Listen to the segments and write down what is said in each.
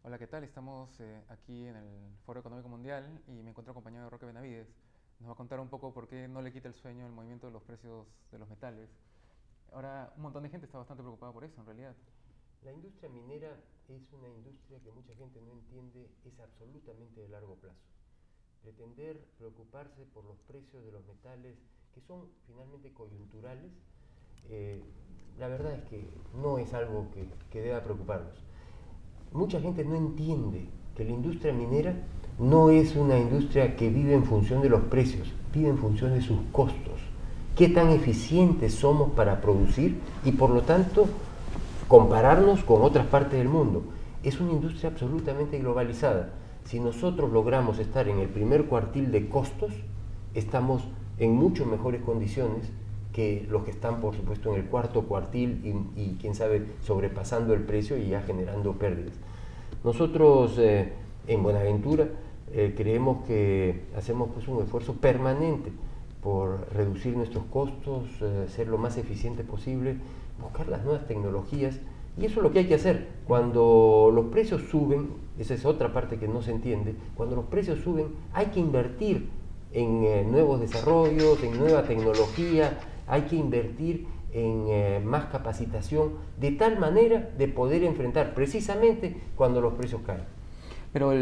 Hola, ¿qué tal? Estamos aquí en el Foro Económico Mundial y me encuentro acompañado de Roque Benavides. Nos va a contar un poco por qué no le quita el sueño el movimiento de los precios de los metales. Ahora, un montón de gente está bastante preocupada por eso, en realidad. La industria minera es una industria que mucha gente no entiende, es absolutamente de largo plazo. Pretender preocuparse por los precios de los metales, que son finalmente coyunturales, la verdad es que no es algo que deba preocuparnos. Mucha gente no entiende que la industria minera no es una industria que vive en función de los precios, vive en función de sus costos. Qué tan eficientes somos para producir y por lo tanto compararnos con otras partes del mundo. Es una industria absolutamente globalizada. Si nosotros logramos estar en el primer cuartil de costos, estamos en mucho mejores condiciones que los que están, por supuesto, en el cuarto cuartil y quién sabe, sobrepasando el precio y ya generando pérdidas. Nosotros en Buenaventura creemos que hacemos pues, un esfuerzo permanente por reducir nuestros costos, ser lo más eficiente posible, buscar las nuevas tecnologías, y eso es lo que hay que hacer. Cuando los precios suben, esa es otra parte que no se entiende, cuando los precios suben hay que invertir en nuevos desarrollos, en nueva tecnología, hay que invertir en más capacitación, de tal manera de poder enfrentar precisamente cuando los precios caen. Pero,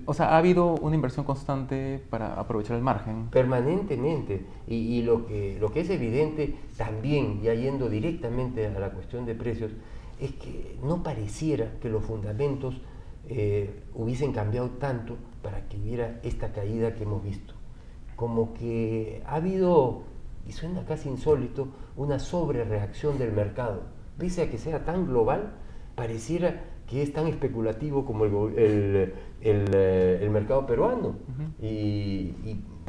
o sea, ha habido una inversión constante para aprovechar el margen. Permanentemente, y lo que es evidente también, ya yendo directamente a la cuestión de precios, es que no pareciera que los fundamentos hubiesen cambiado tanto para que hubiera esta caída que hemos visto. Como que ha habido, y suena casi insólito, una sobrereacción del mercado. Pese a que sea tan global, pareciera que es tan especulativo como el mercado peruano. Y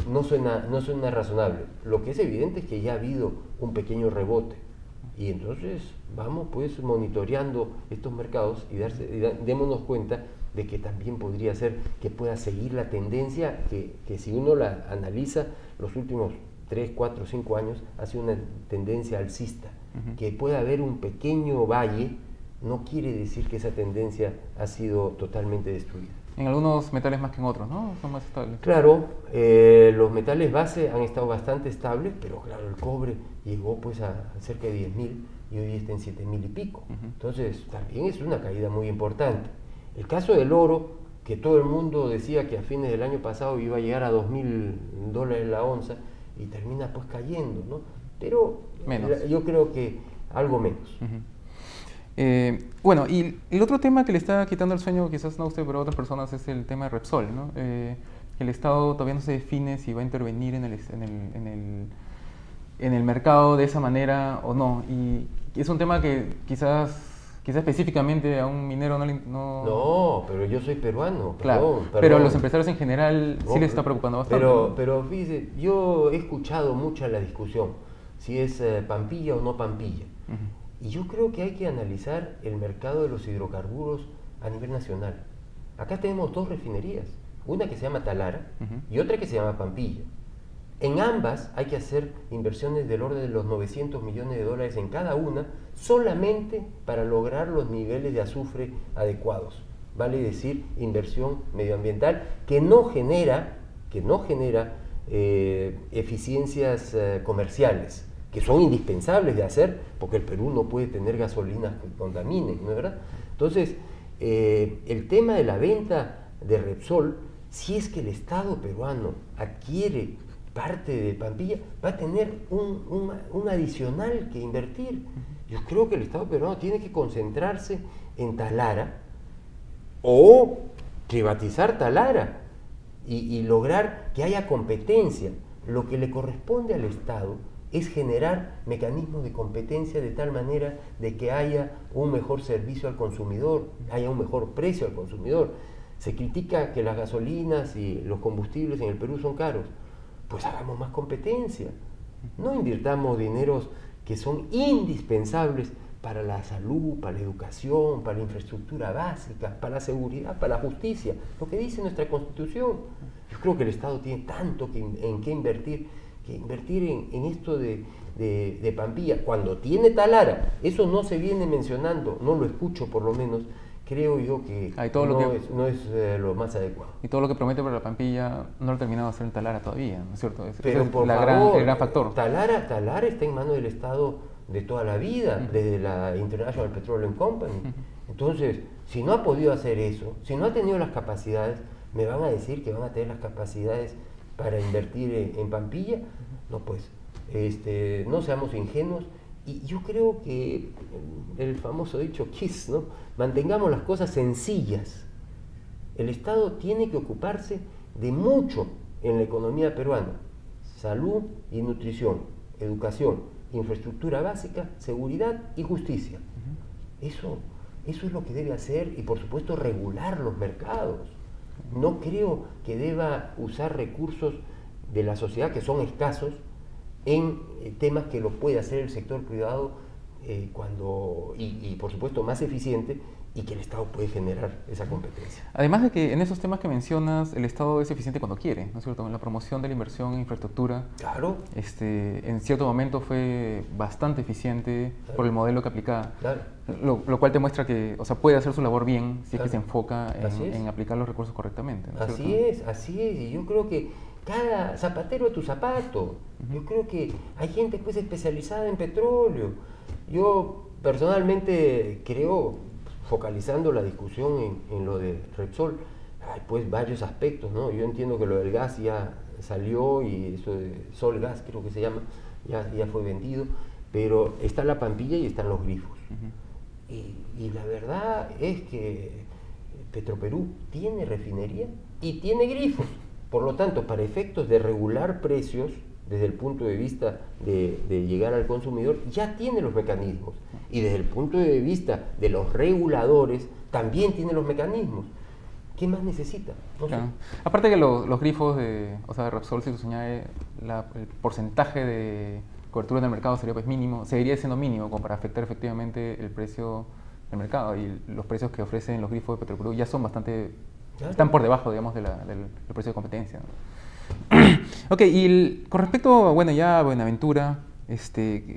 no suena razonable. Lo que es evidente es que ya ha habido un pequeño rebote. Y entonces vamos pues monitoreando estos mercados y démonos cuenta de que también podría ser que pueda seguir la tendencia que si uno la analiza los últimos 3, 4, 5 años ha sido una tendencia alcista. Que pueda haber un pequeño valle no quiere decir que esa tendencia ha sido totalmente destruida. En algunos metales más que en otros, ¿no? Son más estables. Claro, los metales base han estado bastante estables, pero claro, el cobre llegó pues a cerca de 10.000 y hoy está en 7.000 y pico. Entonces también es una caída muy importante. El caso del oro, que todo el mundo decía que a fines del año pasado iba a llegar a $2.000 la onza y termina pues cayendo, ¿no? Pero yo creo que algo menos. Bueno, y el otro tema que le está quitando el sueño, quizás no a usted, pero a otras personas, es el tema de Repsol, ¿no? El Estado todavía no se define si va a intervenir en el mercado de esa manera o no. Y es un tema que quizás específicamente a un minero No, pero yo soy peruano, claro, perdón. Pero a los empresarios en general sí les está preocupando bastante. Pero fíjese, yo he escuchado mucha la discusión, si es Pampilla o no Pampilla. Y yo creo que hay que analizar el mercado de los hidrocarburos a nivel nacional. Acá tenemos dos refinerías, una que se llama Talara y otra que se llama Pampilla. En ambas hay que hacer inversiones del orden de los $900 millones en cada una, solamente para lograr los niveles de azufre adecuados. Vale decir, inversión medioambiental que no genera eficiencias comerciales, que son indispensables de hacer, porque el Perú no puede tener gasolinas que contaminen, ¿no es verdad? Entonces, el tema de la venta de Repsol, si es que el Estado peruano adquiere parte de Pampilla, va a tener un adicional que invertir. Yo creo que el Estado peruano tiene que concentrarse en Talara o privatizar Talara y lograr que haya competencia. Lo que le corresponde al Estado es generar mecanismos de competencia de tal manera de que haya un mejor servicio al consumidor, haya un mejor precio al consumidor. Se critica que las gasolinas y los combustibles en el Perú son caros. Pues hagamos más competencia. No invirtamos dineros que son indispensables para la salud, para la educación, para la infraestructura básica, para la seguridad, para la justicia, lo que dice nuestra Constitución. Yo creo que el Estado tiene tanto en qué invertir en esto de Pampilla. Cuando tiene Talara, eso no se viene mencionando, no lo escucho por lo menos, creo yo que todo no es lo más adecuado. Y todo lo que promete para la Pampilla no lo ha terminado de hacer en Talara todavía, ¿no es cierto? Pero es por el gran factor. Talara está en manos del Estado de toda la vida, desde la International Petroleum Company. Entonces, si no ha podido hacer eso, si no ha tenido las capacidades, me van a decir que van a tener las capacidades para invertir en Pampilla. No, pues, no seamos ingenuos. Y yo creo que el famoso dicho KISS, ¿no? Mantengamos las cosas sencillas. El Estado tiene que ocuparse de mucho en la economía peruana: salud y nutrición, educación, infraestructura básica, seguridad y justicia. Eso es lo que debe hacer, y por supuesto regular los mercados. No creo que deba usar recursos de la sociedad, que son escasos, en temas que lo puede hacer el sector privado y por supuesto más eficiente, y que el Estado puede generar esa competencia. Además de que en esos temas que mencionas, el Estado es eficiente cuando quiere, ¿no es cierto? En la promoción de la inversión en infraestructura, claro, en cierto momento fue bastante eficiente, claro, por el modelo que aplicaba, claro, lo cual te muestra que, o sea, puede hacer su labor bien si claro, es que se enfoca en aplicar los recursos correctamente, ¿no es cierto? Así es, y yo creo que cada zapatero es tu zapato. Yo creo que hay gente pues especializada en petróleo. Yo personalmente creo, focalizando la discusión en lo de Repsol, hay pues varios aspectos, ¿no? Yo entiendo que lo del gas ya salió, y eso de Solgas creo que se llama, ya fue vendido, pero está la Pampilla y están los grifos. Y la verdad es que Petroperú tiene refinería y tiene grifos. Por lo tanto, para efectos de regular precios, desde el punto de vista de llegar al consumidor, ya tiene los mecanismos. Y desde el punto de vista de los reguladores, también tiene los mecanismos. ¿Qué más necesita? No sé. Aparte que los grifos de Repsol, si se añade, el porcentaje de cobertura en el mercado sería pues mínimo, seguiría siendo mínimo como para afectar efectivamente el precio del mercado, y los precios que ofrecen los grifos de Petroperú ya son bastante, claro, están por debajo, digamos, del precio de competencia, ¿no? Ok, y con respecto, bueno, ya a Buenaventura,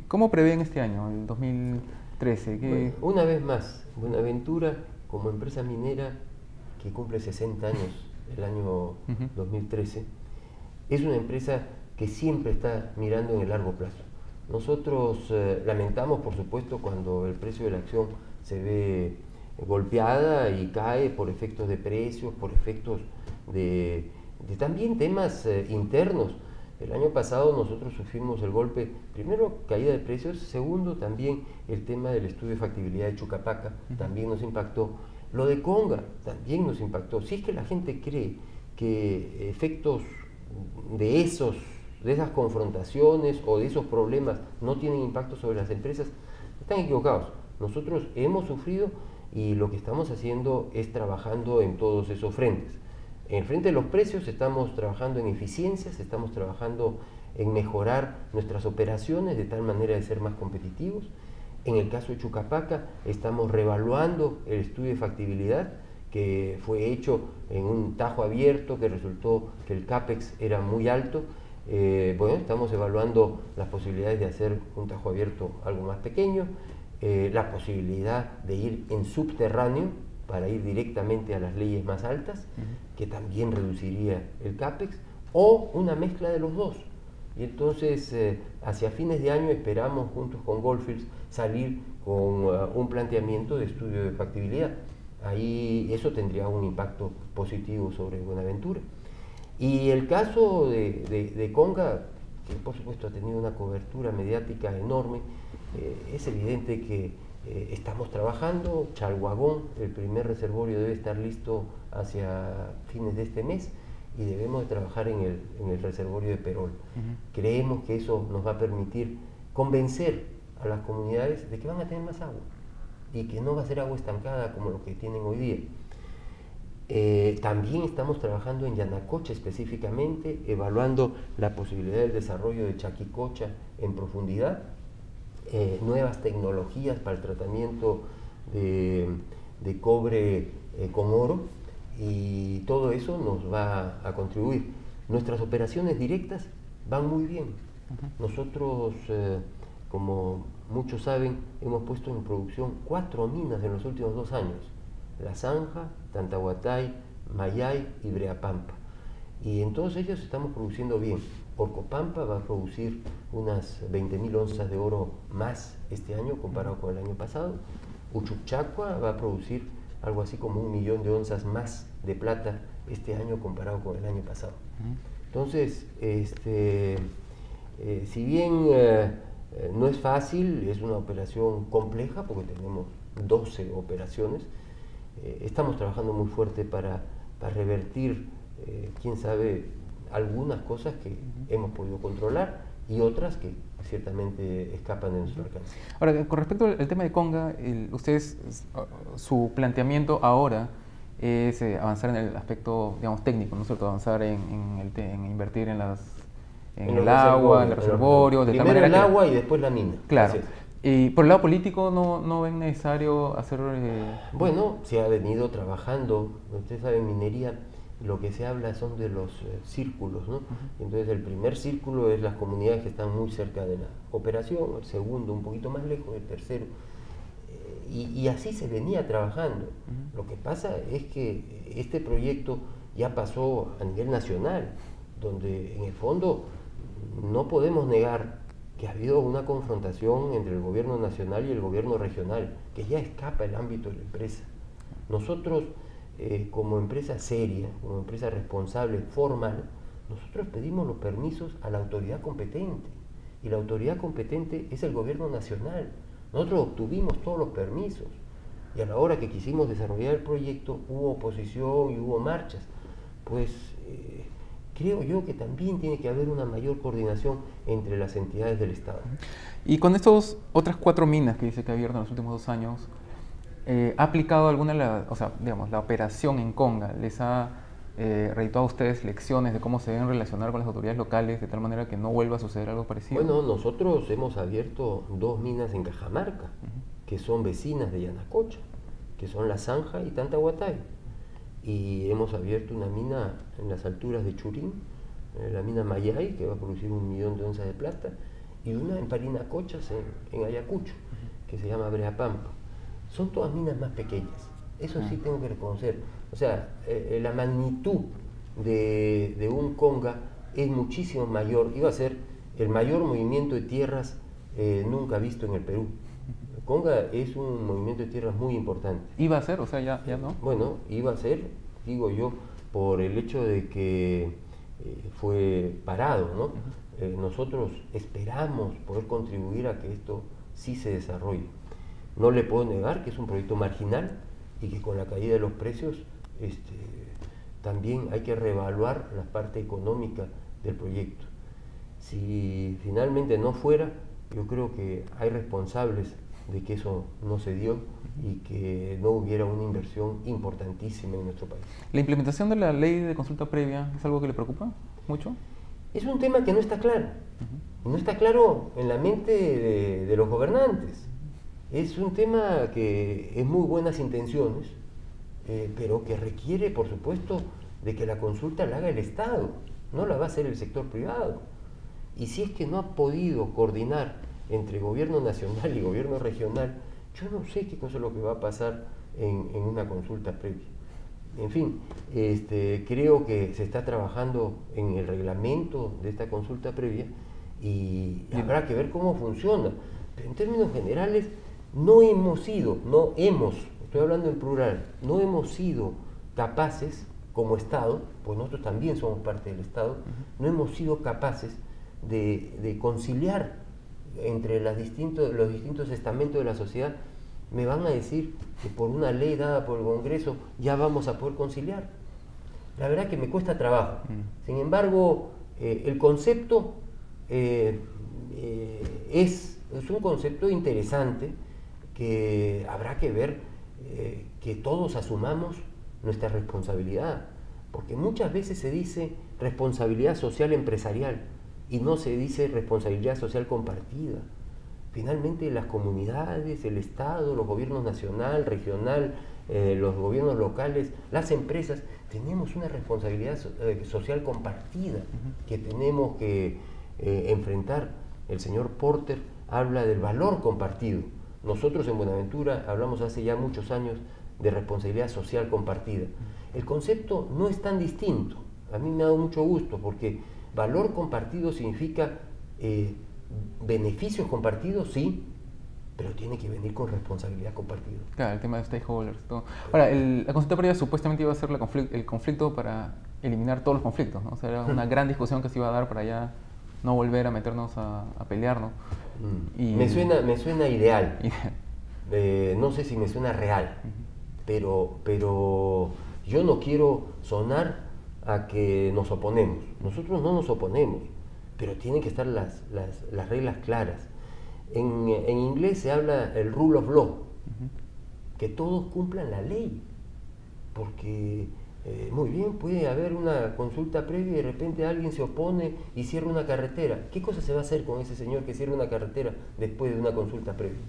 ¿cómo prevén este año, el 2013? Bueno, una vez más, Buenaventura, como empresa minera que cumple 60 años el año 2013, es una empresa que siempre está mirando en el largo plazo. Nosotros lamentamos, por supuesto, cuando el precio de la acción se ve golpeada y cae por efectos de precios, por efectos de también temas internos. El año pasado nosotros sufrimos el golpe, primero caída de precios, segundo también el tema del estudio de factibilidad de Chucapaca, también nos impactó. Lo de Conga también nos impactó. Si es que la gente cree que efectos de esas confrontaciones o de esos problemas no tienen impacto sobre las empresas, están equivocados. Nosotros hemos sufrido, y lo que estamos haciendo es trabajando en todos esos frentes. En el frente de los precios estamos trabajando en eficiencias, estamos trabajando en mejorar nuestras operaciones de tal manera de ser más competitivos. En el caso de Chucapaca estamos reevaluando el estudio de factibilidad que fue hecho en un tajo abierto, que resultó que el CAPEX era muy alto. Bueno, estamos evaluando las posibilidades de hacer un tajo abierto algo más pequeño, la posibilidad de ir en subterráneo para ir directamente a las leyes más altas, que también reduciría el CAPEX, o una mezcla de los dos. Y entonces, hacia fines de año esperamos, juntos con Goldfields, salir con un planteamiento de estudio de factibilidad. Ahí eso tendría un impacto positivo sobre Buenaventura. Y el caso de Conga, que por supuesto ha tenido una cobertura mediática enorme, es evidente que estamos trabajando. Chalhuagón, el primer reservorio, debe estar listo hacia fines de este mes, y debemos de trabajar en el reservorio de Perol. Creemos que eso nos va a permitir convencer a las comunidades de que van a tener más agua y que no va a ser agua estancada como lo que tienen hoy día. También estamos trabajando en Yanacocha específicamente, evaluando la posibilidad del desarrollo de Chaquicocha en profundidad, nuevas tecnologías para el tratamiento de cobre con oro, y todo eso nos va a contribuir. Nuestras operaciones directas van muy bien. Nosotros, como muchos saben, hemos puesto en producción 4 minas en los últimos 2 años. La Zanja, Tantahuatay, Mayay y Breapampa. Y en todos ellos estamos produciendo bien. Orcopampa va a producir unas 20.000 onzas de oro más este año comparado con el año pasado. Uchucchacua va a producir algo así como 1 millón de onzas más de plata este año comparado con el año pasado. Entonces, si bien no es fácil, es una operación compleja porque tenemos 12 operaciones, estamos trabajando muy fuerte para revertir, quién sabe, algunas cosas que hemos podido controlar y otras que ciertamente escapan de nuestro alcance. Ahora, con respecto al tema de Conga, ustedes, su planteamiento ahora es avanzar en el aspecto, digamos, técnico, ¿no es cierto? Avanzar en invertir en el agua, en el reservorio, de tal manera primero el agua y después la mina. Claro. Y por el lado político, ¿no ven necesario hacer...? Bueno, se ha venido trabajando, ustedes saben, minería, lo que se habla son de los círculos, ¿no? Entonces el primer círculo es las comunidades que están muy cerca de la operación, el segundo un poquito más lejos, el tercero, y así se venía trabajando. Lo que pasa es que este proyecto ya pasó a nivel nacional, donde en el fondo no podemos negar que ha habido una confrontación entre el gobierno nacional y el gobierno regional, que ya escapa el ámbito de la empresa. Nosotros, como empresa seria, como empresa responsable, formal, nosotros pedimos los permisos a la autoridad competente, y la autoridad competente es el gobierno nacional. Nosotros obtuvimos todos los permisos, y a la hora que quisimos desarrollar el proyecto hubo oposición y hubo marchas. Pues creo yo que también tiene que haber una mayor coordinación entre las entidades del Estado. Y con estas otras 4 minas que dice que ha abierto en los últimos 2 años, ¿ha aplicado alguna, digamos, la operación en Conga? ¿Les ha reeditado a ustedes lecciones de cómo se deben relacionar con las autoridades locales de tal manera que no vuelva a suceder algo parecido? Bueno, nosotros hemos abierto 2 minas en Cajamarca, que son vecinas de Yanacocha, que son La Zanja y Tantahuatay. Y hemos abierto una mina en las alturas de Churín, la mina Mayay, que va a producir 1 millón de onzas de plata, y una en Parinacochas, en Ayacucho, que se llama Breapampa. Son todas minas más pequeñas, eso sí tengo que reconocer. O sea, la magnitud de un Conga es muchísimo mayor, iba a ser el mayor movimiento de tierras nunca visto en el Perú. Conga es un movimiento de tierras muy importante. ¿Iba a ser? O sea, ya no. Bueno, iba a ser, digo yo, por el hecho de que fue parado, ¿no? Nosotros esperamos poder contribuir a que esto sí se desarrolle. No le puedo negar que es un proyecto marginal y que con la caída de los precios también hay que reevaluar la parte económica del proyecto. Si finalmente no fuera, yo creo que hay responsables de que eso no se dio y que no hubiera una inversión importantísima en nuestro país. ¿La implementación de la ley de consulta previa es algo que le preocupa mucho? Es un tema que no está claro. No está claro en la mente de los gobernantes. Es un tema que es muy buenas intenciones, pero que requiere, por supuesto, de que la consulta la haga el Estado, no la va a hacer el sector privado. Y si es que no ha podido coordinar entre gobierno nacional y gobierno regional, yo no sé qué cosa es lo que va a pasar en una consulta previa. En fin, creo que se está trabajando en el reglamento de esta consulta previa y habrá que ver cómo funciona. Pero en términos generales, estoy hablando en plural, no hemos sido capaces como Estado, pues nosotros también somos parte del Estado, no hemos sido capaces de conciliar entre los distintos estamentos de la sociedad. Me van a decir que por una ley dada por el Congreso ya vamos a poder conciliar. La verdad que me cuesta trabajo. Sin embargo, el concepto es un concepto interesante que habrá que ver que todos asumamos nuestra responsabilidad, porque muchas veces se dice responsabilidad social empresarial y no se dice responsabilidad social compartida. Finalmente las comunidades, el Estado, los gobiernos nacional, regional, los gobiernos locales, las empresas, tenemos una responsabilidad social compartida que tenemos que enfrentar. El señor Porter habla del valor compartido. Nosotros en Buenaventura hablamos hace ya muchos años de responsabilidad social compartida. El concepto no es tan distinto. A mí me ha dado mucho gusto porque valor compartido significa beneficios compartidos, sí, pero tiene que venir con responsabilidad compartida. Claro, el tema de stakeholders. Todo. Ahora, la consulta previa supuestamente iba a ser el conflicto para eliminar todos los conflictos, ¿no? O sea, era una gran discusión que se iba a dar para ya no volver a meternos a pelearnos. Y me suena ideal. No sé si me suena real, pero yo no quiero sonar a que nos oponemos. Nosotros no nos oponemos, pero tienen que estar las reglas claras. En inglés se habla el rule of law, que todos cumplan la ley, porque muy bien, puede haber una consulta previa y de repente alguien se opone y cierra una carretera. ¿Qué cosa se va a hacer con ese señor que cierra una carretera después de una consulta previa?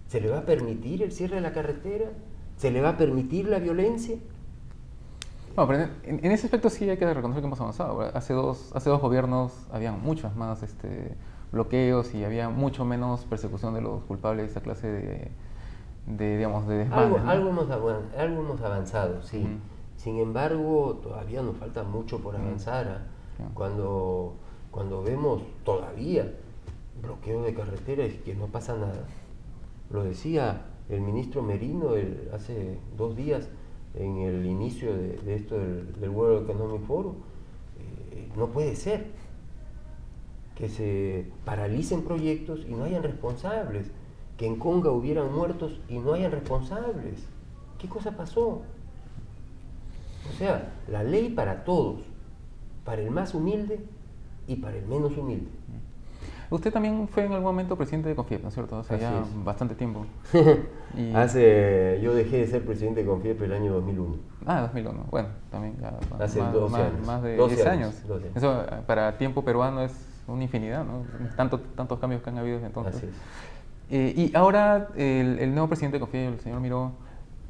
¿Se le va a permitir el cierre de la carretera? ¿Se le va a permitir la violencia? Bueno, pero en ese aspecto sí hay que reconocer que hemos avanzado. Hace dos gobiernos habían muchos más bloqueos y había mucho menos persecución de los culpables de esa clase digamos, de desmanes, ¿no? Algo hemos avanzado, sí. Sin embargo, todavía nos falta mucho por avanzar. Cuando vemos todavía bloqueo de carreteras y que no pasa nada. Lo decía el ministro Merino hace 2 días en el inicio de esto del World Economic Forum. No puede ser que se paralicen proyectos y no hayan responsables, que en Conga hubieran muertos y no hayan responsables. ¿Qué cosa pasó? O sea, la ley para todos, para el más humilde y para el menos humilde. Usted también fue en algún momento presidente de CONFIEP, ¿no es cierto? Hace ya bastante tiempo. Yo dejé de ser presidente de CONFIEP el año 2001. Ah, 2001. Bueno, también ya hace 12 años. Más de 10 años. Eso para tiempo peruano es una infinidad, ¿no? Tantos cambios que han habido desde entonces. Así es. Y ahora el nuevo presidente de CONFIEP, el señor Miró,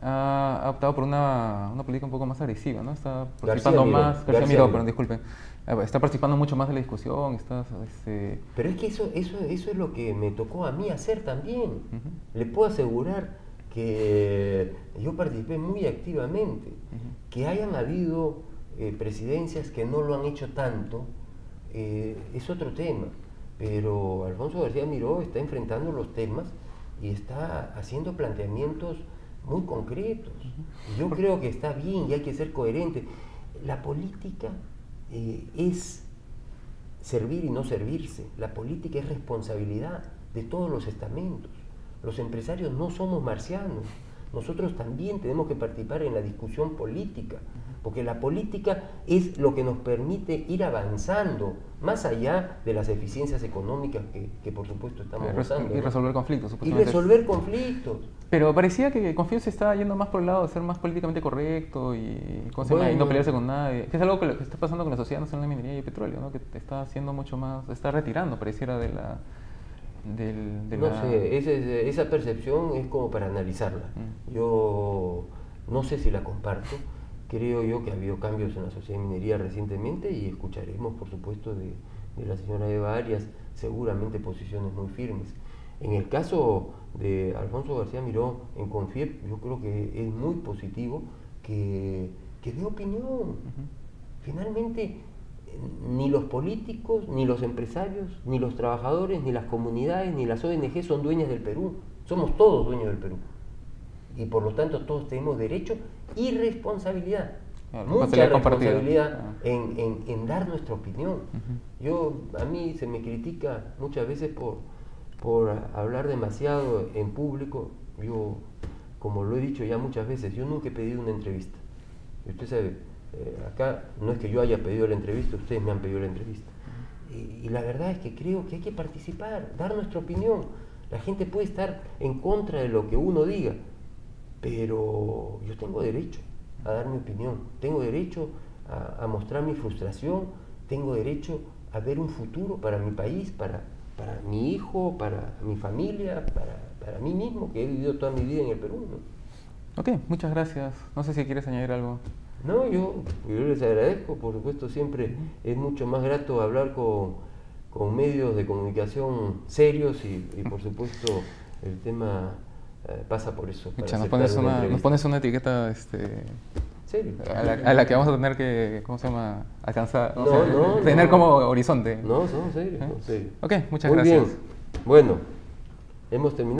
ha optado por una política un poco más agresiva, ¿no? Está participando García Miró, perdón, disculpen. Está participando mucho más de la discusión. Pero es que eso es lo que me tocó a mí hacer también. Le puedo asegurar que yo participé muy activamente. Que hayan habido presidencias que no lo han hecho tanto, es otro tema. Pero Alfonso García Miró está enfrentando los temas y está haciendo planteamientos muy concretos. Yo creo que está bien y hay que ser coherente. La política es servir y no servirse. La política es responsabilidad de todos los estamentos. Los empresarios no somos marcianos. Nosotros también tenemos que participar en la discusión política, porque la política es lo que nos permite ir avanzando más allá de las eficiencias económicas que por supuesto estamos gozando. Y resolver conflictos, supuestamente. Y resolver conflictos. Pero parecía que CONFIEP se está yendo más por el lado de ser más políticamente correcto y no pelearse con nadie. Que es algo que está pasando con la Sociedad Nacional de Minería y Petróleo, ¿no? Que está haciendo mucho más, está retirando, pareciera, no sé, esa percepción es como para analizarla. Yo no sé si la comparto. Creo yo que ha habido cambios en la Sociedad de Minería recientemente y escucharemos, por supuesto, de la señora Eva Arias, seguramente posiciones muy firmes. En el caso de Alfonso García Miró en CONFIEP, yo creo que es muy positivo que dé opinión. Finalmente, ni los políticos, ni los empresarios, ni los trabajadores, ni las comunidades, ni las ONG son dueñas del Perú. Somos todos dueños del Perú. Y por lo tanto todos tenemos derecho y responsabilidad. Mucha responsabilidad en dar nuestra opinión. A mí se me critica muchas veces por hablar demasiado en público. Yo, como lo he dicho ya muchas veces, yo nunca he pedido una entrevista. Usted sabe, acá no es que yo haya pedido la entrevista, ustedes me han pedido la entrevista. Y la verdad es que creo que hay que participar, dar nuestra opinión. La gente puede estar en contra de lo que uno diga, pero yo tengo derecho a dar mi opinión, tengo derecho a mostrar mi frustración, tengo derecho a ver un futuro para mi país, para mi hijo, para mi familia, para mí mismo, que he vivido toda mi vida en el Perú, ¿no? Ok, muchas gracias. No sé si quieres añadir algo. No, yo les agradezco, por supuesto, siempre es mucho más grato hablar con medios de comunicación serios y por supuesto el tema pasa por eso. Para Pucha, aceptar una nos entrevista. pones una etiqueta ¿Serio? a la que vamos a tener que, ¿cómo se llama? Alcanzar, No, o sea, no, tener no. como horizonte. No, son serios, ¿Eh? son serios. Ok, muchas Muy gracias. bien. Bueno, hemos terminado.